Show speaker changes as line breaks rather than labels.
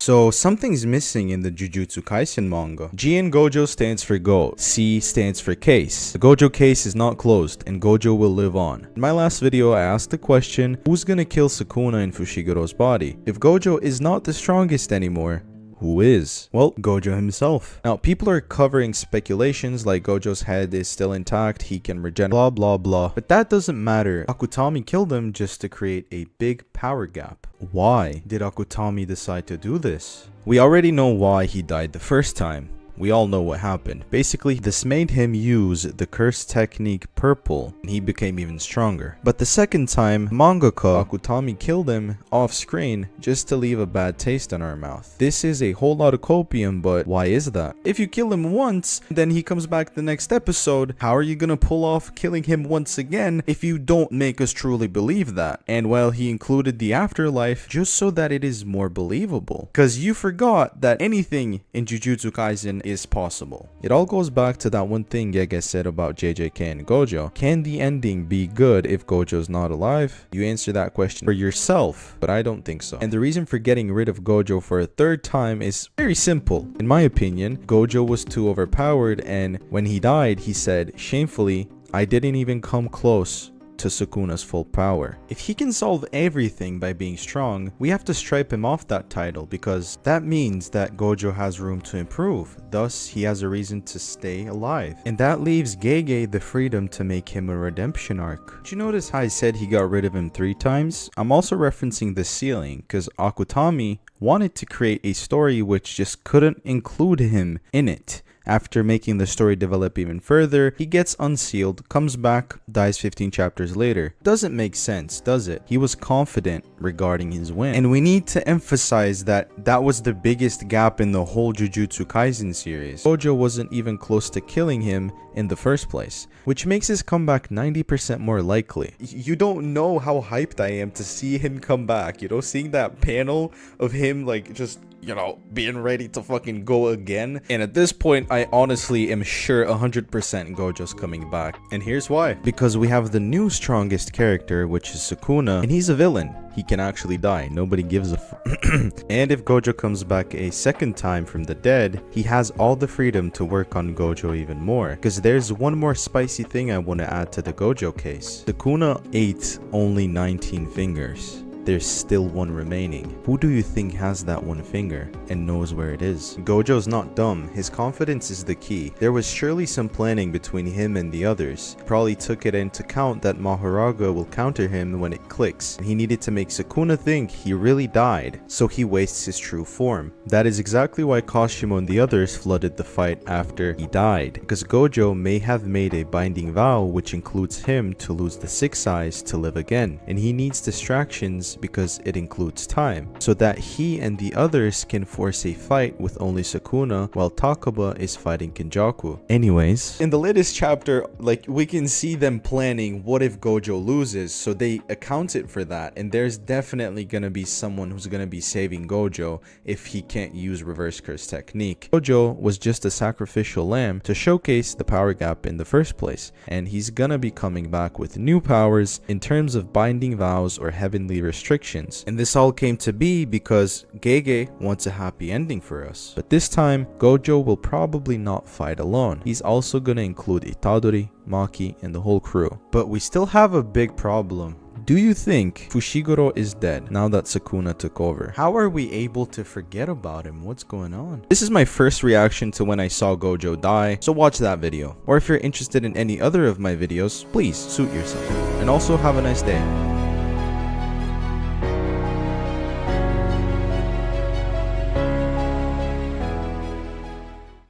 So something's missing in the Jujutsu Kaisen manga. G in Gojo stands for Go, C stands for case. The Gojo case is not closed and Gojo will live on. In my last video I asked the question, who's gonna kill Sukuna in Fushigoro's body? If Gojo is not the strongest anymore, who is? Well, Gojo himself. Now, people are covering speculations like Gojo's head is still intact, he can regenerate, blah blah blah. But that doesn't matter. Akutami killed him just to create a big power gap. Why did Akutami decide to do this? We already know why he died the first time. We all know what happened. Basically, this made him use the curse technique purple and he became even stronger. But the second time, mangaka Akutami killed him off screen just to leave a bad taste in our mouth. This is a whole lot of copium, but why is that? If you kill him once, then he comes back the next episode, how are you gonna pull off killing him once again if you don't make us truly believe that? And well, he included the afterlife just so that it is more believable. Cause you forgot that anything in Jujutsu Kaisen is possible. It all goes back to that one thing JJK said about JJK and Gojo. Can the ending be good if Gojo's not alive? You answer that question for yourself, but I don't think so. And the reason for getting rid of Gojo for a third time is very simple. In my opinion, Gojo was too overpowered, and when he died, he said, shamefully, I didn't even come close to Sukuna's full power. If he can solve everything by being strong, we have to stripe him off that title because that means that Gojo has room to improve. Thus, he has a reason to stay alive. And that leaves Gege the freedom to make him a redemption arc. Did you notice how I said he got rid of him 3 times? I'm also referencing the ceiling because Akutami wanted to create a story which just couldn't include him in it. After making the story develop even further, he gets unsealed, comes back, dies 15 chapters later. Doesn't make sense, does it? He was confident regarding his win. And we need to emphasize that that was the biggest gap in the whole Jujutsu Kaisen series. Gojo wasn't even close to killing him in the first place, which makes his comeback 90% more likely. You don't know how hyped I am to see him come back, you know, seeing that panel of him like just, you know, being ready to fucking go again. And at this point, I honestly am sure 100% Gojo's coming back. And here's why. Because we have the new strongest character, which is Sukuna, and he's a villain. He can actually die. Nobody gives a And if Gojo comes back a second time from the dead, he has all the freedom to work on Gojo even more. Because there's one more spicy thing I want to add to the Gojo case. Sukuna ate only 19 fingers. There's still one remaining. Who do you think has that one finger and knows where it is? Gojo's not dumb. His confidence is the key. There was surely some planning between him and the others. Probably took it into account that Mahoraga will counter him when it clicks. He needed to make Sukuna think he really died, so he wastes his true form. That is exactly why Kashimo and the others flooded the fight after he died, because Gojo may have made a binding vow which includes him to lose the 6 eyes to live again, and he needs distractions because it includes time, so that he and the others can force a fight with only Sukuna while Takaba is fighting Kenjaku. Anyways, in the latest chapter, like, we can see them planning what if Gojo loses, so they accounted for that, and there's definitely gonna be someone who's gonna be saving Gojo if he can't use reverse curse technique. Gojo was just a sacrificial lamb to showcase the power gap in the first place, and he's gonna be coming back with new powers in terms of binding vows or heavenly restrictions. And this all came to be because Gege wants a happy ending for us. But this time, Gojo will probably not fight alone. He's also gonna include Itadori, Maki, and the whole crew. But we still have a big problem. Do you think Fushiguro is dead now that Sukuna took over? How are we able to forget about him? What's going on? This is my first reaction to when I saw Gojo die, so watch that video. Or if you're interested in any other of my videos, please suit yourself. And also have a nice day.